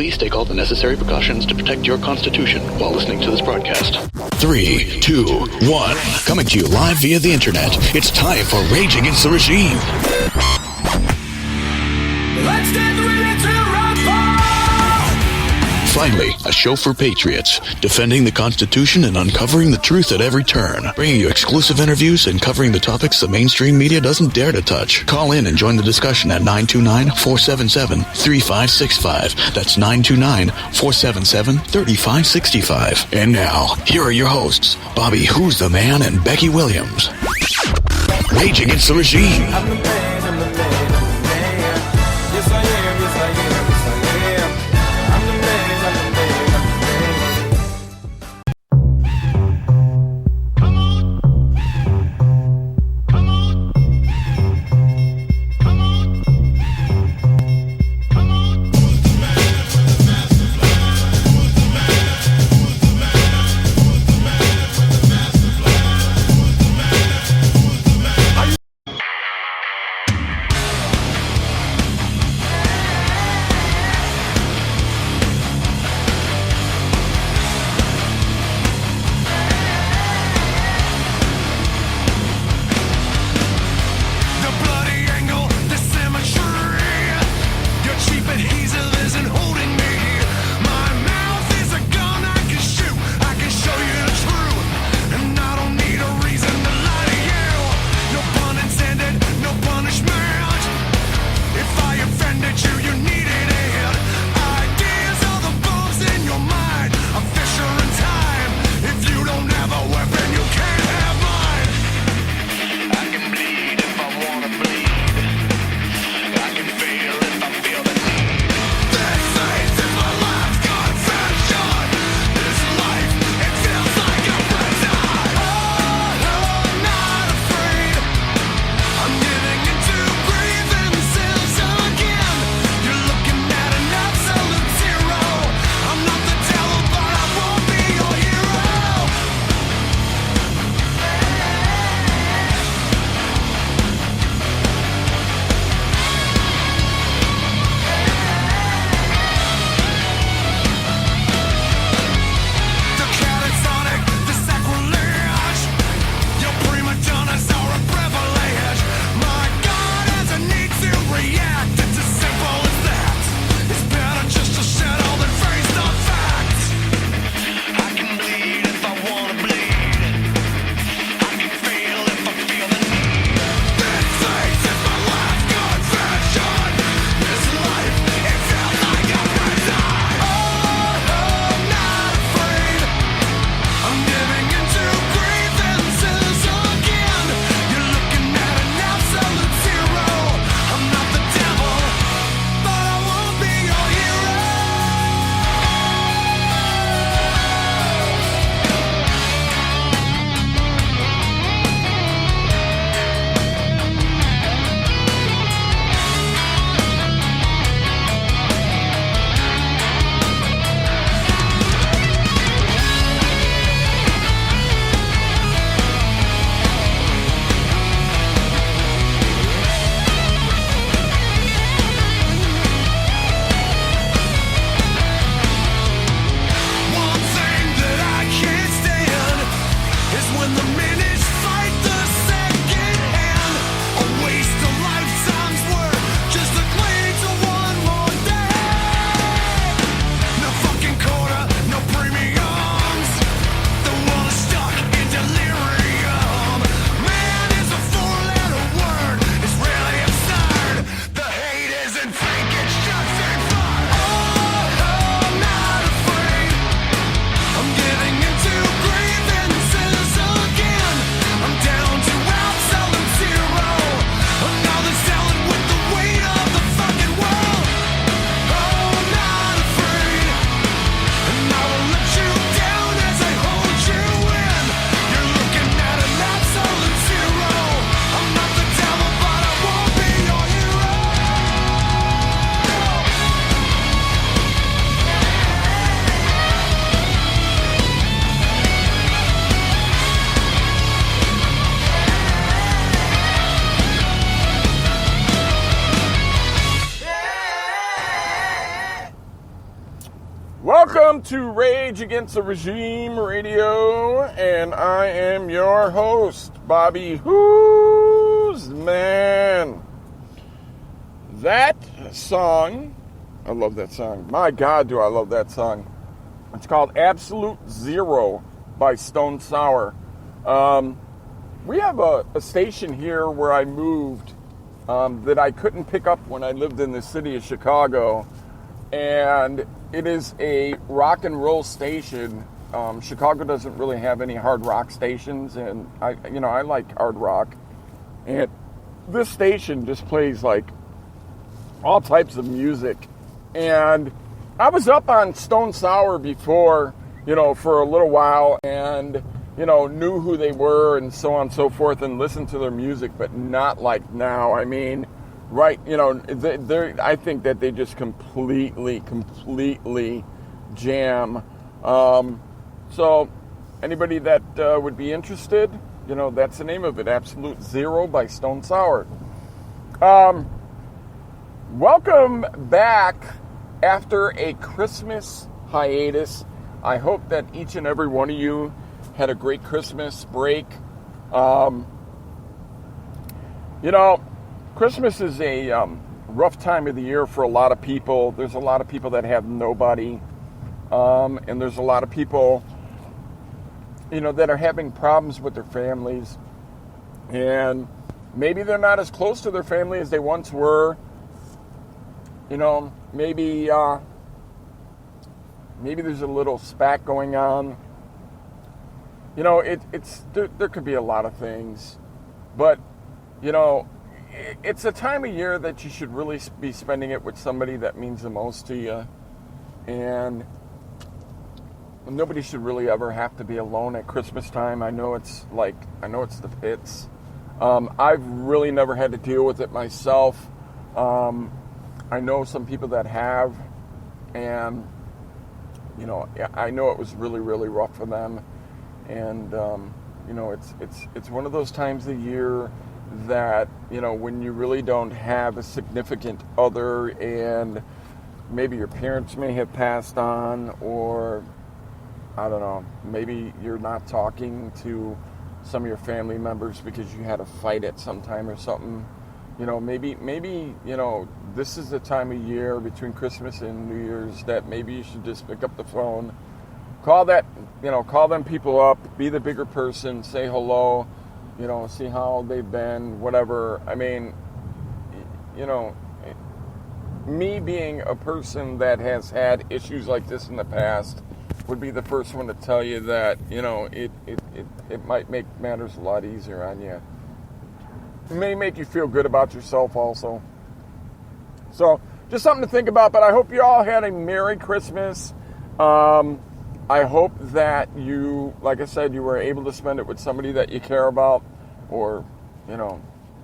Please take all the necessary precautions to protect your constitution while listening to this broadcast. 3, 2, 1. Coming to you live via the internet. It's time for Rage Against the Regime. Let's get ready to rumble! Finally, a show for patriots, defending the Constitution and uncovering the truth at every turn. Bringing you exclusive interviews and covering the topics the mainstream media doesn't dare to touch. Call in and join the discussion at 929-477-3565. That's 929-477-3565. And now, here are your hosts, Bobby Who's the Man and Becky Williams. Rage Against the Regime. I'm the man, I'm the man, I'm the man. Yes, I am, yes, I am, yes, I am. I'm the man, I'm the man, I'm the man. Come on. Come on. Come on. Come on. Who's the man? Who's the master plan? Who's the man? Who's the man? Who's the man? Who's the master plan? Who's the man? Who's the man? to Rage Against the Regime Radio, and I am your host, Bobby Who's Man. That song, I love that song. My God, do I love that song. It's called Absolute Zero by Stone Sour. We have a station here where I moved that I couldn't pick up when I lived in the city of Chicago, and it is a rock and roll station. Chicago doesn't really have any hard rock stations, and I like hard rock, and this station just plays like all types of music. And I was up on Stone Sour before, for a little while, and knew who they were and so on and so forth, and listened to their music, but not like now. I mean, right, I think that they just completely jam. So anybody that would be interested, that's the name of it, Absolute Zero by Stone Sour. Welcome back after a Christmas hiatus. I hope that each and every one of you had a great Christmas break. Christmas is a rough time of the year for a lot of people. There's a lot of people that have nobody. And there's a lot of people, that are having problems with their families. And maybe they're not as close to their family as they once were. Maybe there's a little spat going on. There could be a lot of things, but it's a time of year that you should really be spending it with somebody that means the most to you, and nobody should really ever have to be alone at Christmas time. I know it's the pits. I've really never had to deal with it myself. I know some people that have, and I know it was really, really rough for them. And it's one of those times of year that when you really don't have a significant other, and maybe your parents may have passed on, or I don't know, maybe you're not talking to some of your family members because you had a fight at some time or something. Maybe this is the time of year between Christmas and New Year's that maybe you should just pick up the phone, call them people up, be the bigger person, say hello, see how they've been, whatever. I mean, me being a person that has had issues like this in the past would be the first one to tell you that, it might make matters a lot easier on you. It may make you feel good about yourself also. So, just something to think about, but I hope you all had a Merry Christmas. I hope that you, like I said, you were able to spend it with somebody that you care about, or,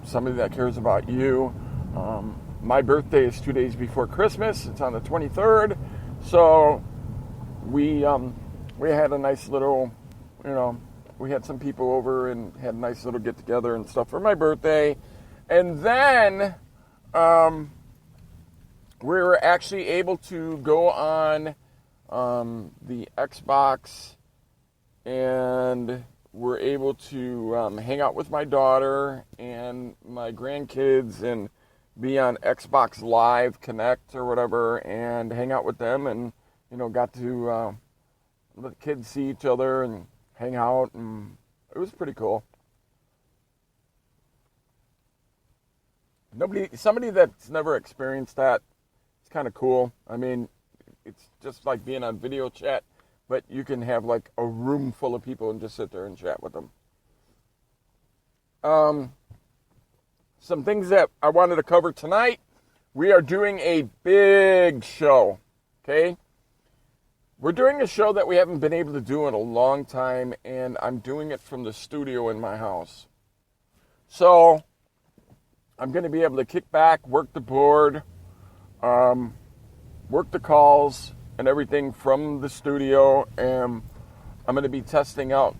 somebody that cares about you. My birthday is 2 days before Christmas. It's on the 23rd. So, we had a nice little, we had some people over and had a nice little get-together and stuff for my birthday. And then we were actually able to go on the Xbox, and we're able to hang out with my daughter and my grandkids and be on Xbox Live Connect or whatever and hang out with them, and got to let the kids see each other and hang out, and it was pretty cool. Somebody that's never experienced that, it's kind of cool. I mean, it's just like being on video chat, but you can have like a room full of people and just sit there and chat with them. Some things that I wanted to cover tonight. We are doing a big show, okay? We're doing a show that we haven't been able to do in a long time, and I'm doing it from the studio in my house. So, I'm going to be able to kick back, work the board, work the calls and everything from the studio, and I'm going to be testing out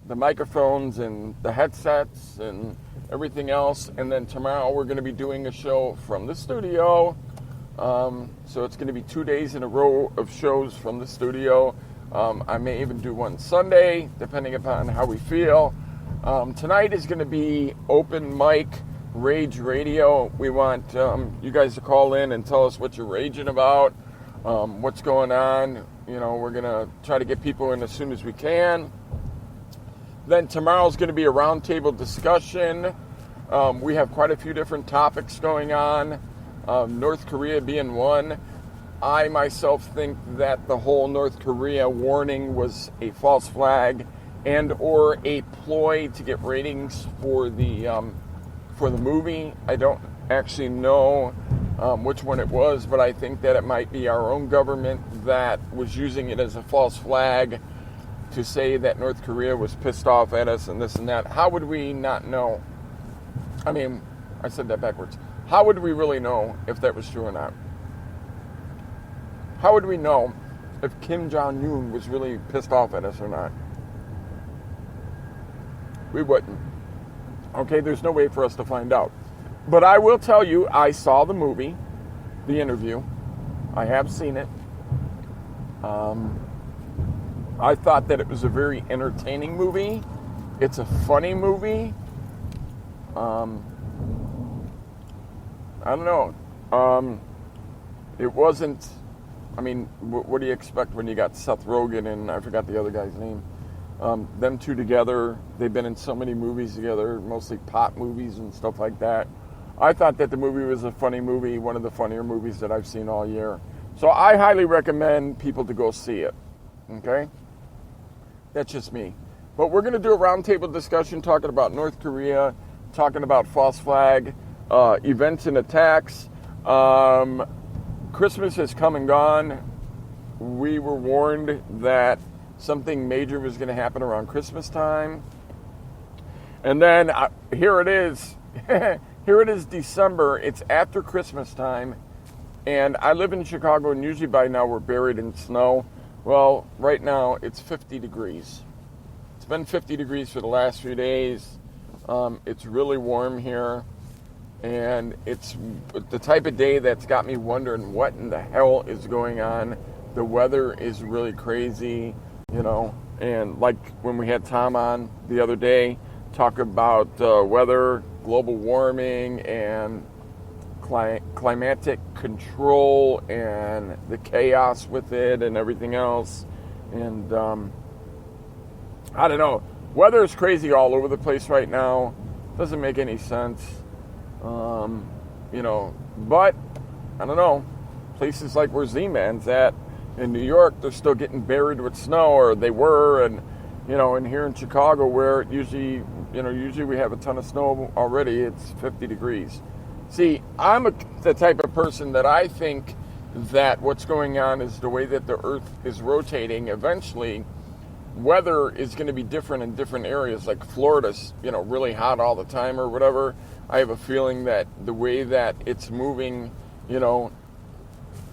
the microphones and the headsets and everything else, and then tomorrow we're going to be doing a show from the studio, So it's going to be 2 days in a row of shows from the studio. I may even do one Sunday, depending upon how we feel. Tonight is going to be open mic Rage Radio. We want you guys to call in and tell us what you're raging about, what's going on. We're going to try to get people in as soon as we can. Then tomorrow's going to be a roundtable discussion. We have quite a few different topics going on, North Korea being one. I myself think that the whole North Korea warning was a false flag and or a ploy to get ratings for the movie. I don't actually know which one it was, but I think that it might be our own government that was using it as a false flag to say that North Korea was pissed off at us and this and that. How would we not know? I mean, I said that backwards. How would we really know if that was true or not? How would we know if Kim Jong-un was really pissed off at us or not? We wouldn't. Okay, there's no way for us to find out. But I will tell you, I saw the movie, the interview. I have seen it. I thought that it was a very entertaining movie. It's a funny movie. I don't know. It wasn't... I mean, what do you expect when you got Seth Rogen and I forgot the other guy's name? Them two together, they've been in so many movies together, mostly pop movies and stuff like that. I thought that the movie was a funny movie, one of the funnier movies that I've seen all year. So I highly recommend people to go see it. Okay? That's just me. But we're going to do a roundtable discussion talking about North Korea, talking about false flag, events and attacks. Christmas has come and gone. We were warned that something major was going to happen around Christmas time. And then here it is. Here it is December. It's after Christmas time. And I live in Chicago, and usually by now we're buried in snow. Well, right now it's 50 degrees. It's been 50 degrees for the last few days. It's really warm here. And it's the type of day that's got me wondering what in the hell is going on. The weather is really crazy, and like when we had Tom on the other day, talk about weather, global warming, and climatic control, and the chaos with it and everything else. And I don't know. Weather is crazy all over the place right now. Doesn't make any sense. But I don't know. Places like where Z-Man's at in New York, they're still getting buried with snow, or they were, and and here in Chicago, where usually we have a ton of snow already, it's 50 degrees. See, I'm the type of person that I think that what's going on is the way that the Earth is rotating. Eventually, weather is going to be different in different areas. Like Florida's, really hot all the time or whatever. I have a feeling that the way that it's moving,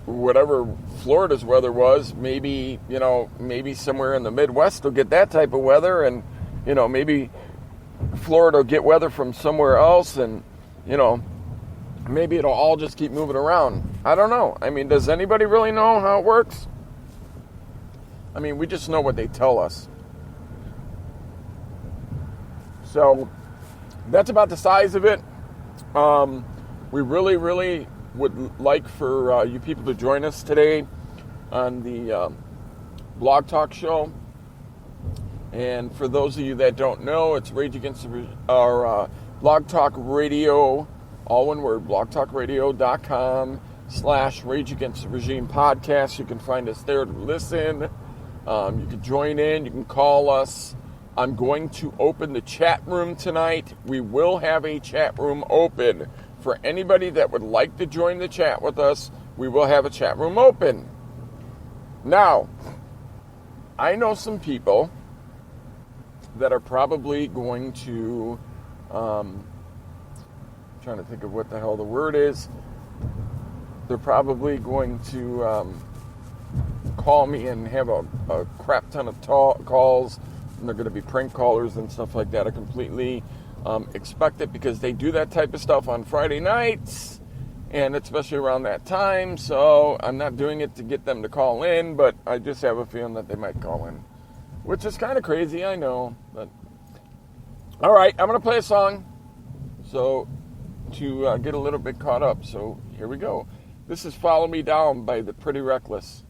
whatever Florida's weather was, maybe somewhere in the Midwest will get that type of weather, and, maybe Florida will get weather from somewhere else, and, maybe it'll all just keep moving around. I don't know. I mean, does anybody really know how it works? I mean, we just know what they tell us. So that's about the size of it. We really, really would like for you people to join us today on the Blog Talk show. And for those of you that don't know, it's Rage Against our Blog Talk Radio, all one word, blogtalkradio.com/Rage Against the Regime podcast. You can find us there to listen. You can join in. You can call us. I'm going to open the chat room tonight. We will have a chat room open. For anybody that would like to join the chat with us, we will have a chat room open. Now, I know some people that are probably going to, trying to think of what the hell the word is. They're probably going to call me and have a crap ton of calls. And they're going to be prank callers and stuff like that. I completely expect it, because they do that type of stuff on Friday nights. and especially around that time. So I'm not doing it to get them to call in, but I just have a feeling that they might call in, which is kind of crazy, I know. But all right, I'm gonna play a song, so to get a little bit caught up. So here we go. This is "Follow Me Down" by the Pretty Reckless.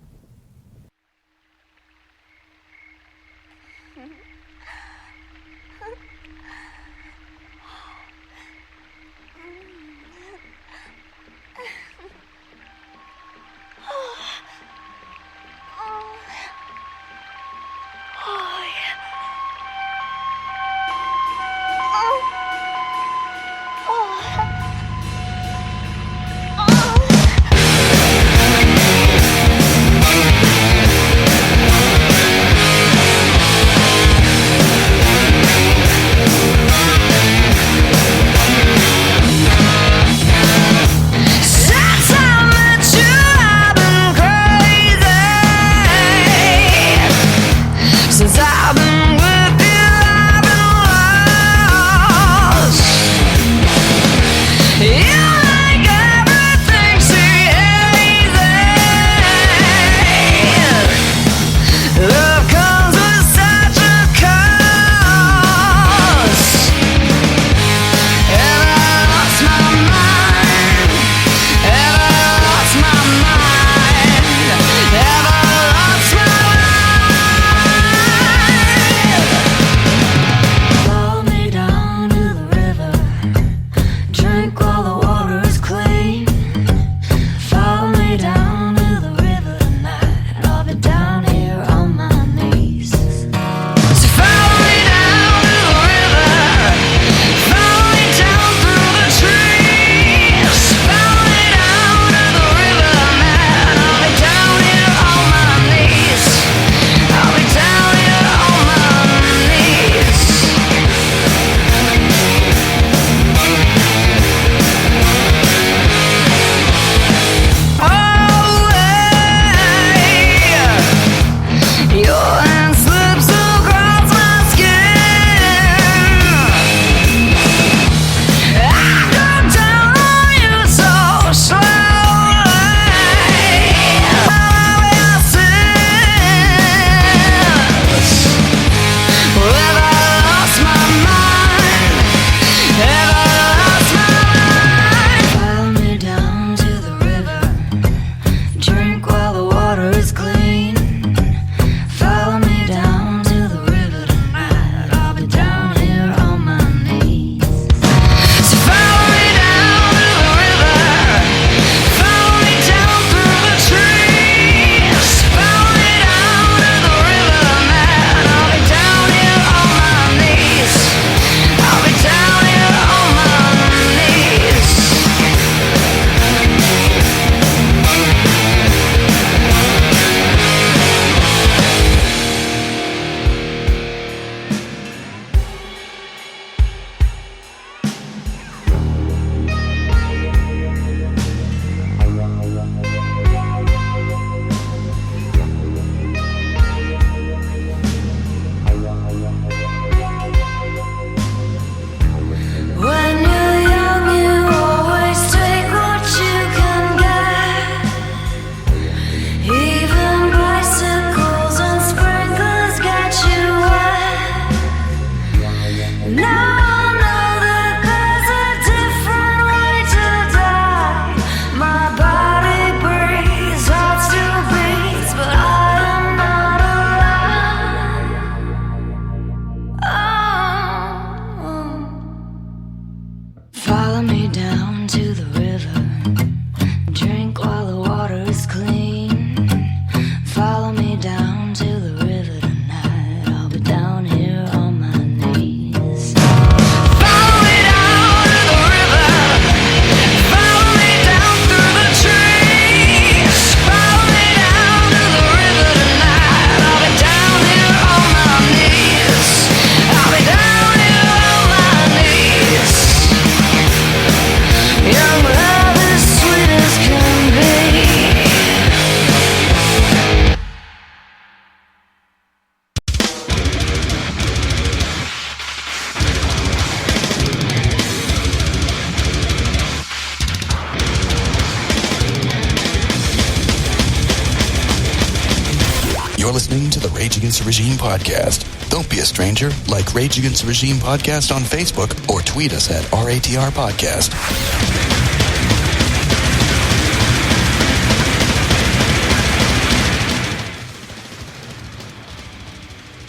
You're listening to the Rage Against the Regime podcast. Don't be a stranger. Like Rage Against the Regime podcast on Facebook or tweet us at RATR Podcast.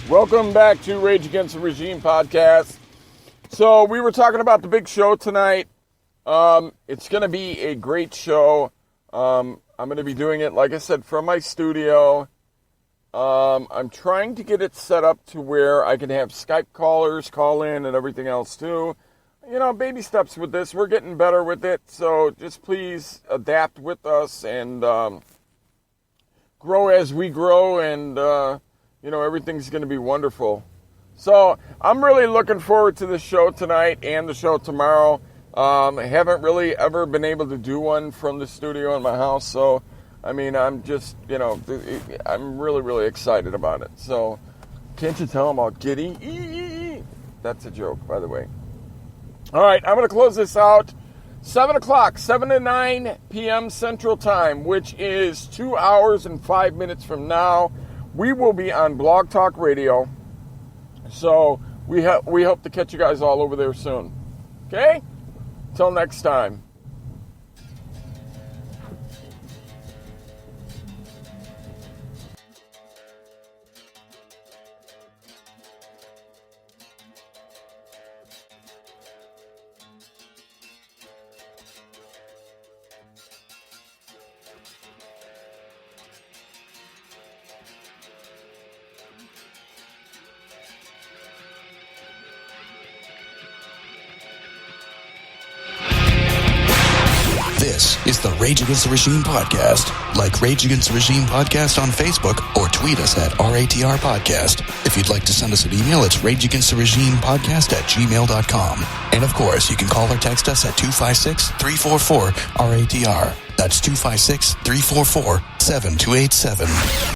Welcome back to Rage Against the Regime podcast. So we were talking about the big show tonight. It's going to be a great show. I'm going to be doing it, like I said, from my studio. I'm trying to get it set up to where I can have Skype callers call in and everything else too. You know, baby steps with this. We're getting better with it. So just please adapt with us and grow as we grow, and everything's going to be wonderful. So I'm really looking forward to the show tonight and the show tomorrow. I haven't really ever been able to do one from the studio in my house, so I'm just, I'm really, really excited about it. So can't you tell I'm all giddy? That's a joke, by the way. All right, I'm going to close this out. 7 o'clock, 7 to 9 p.m. Central Time, which is 2 hours and 5 minutes from now. We will be on Blog Talk Radio. So we hope to catch you guys all over there soon. Okay? Till next time. This is the Rage Against the Regime podcast. Like Rage Against the Regime podcast on Facebook or tweet us at RATR Podcast. If you'd like to send us an email, it's rageagainsttheregimepodcast@gmail.com. And of course, you can call or text us at 256-344-RATR. That's 256-344-7287.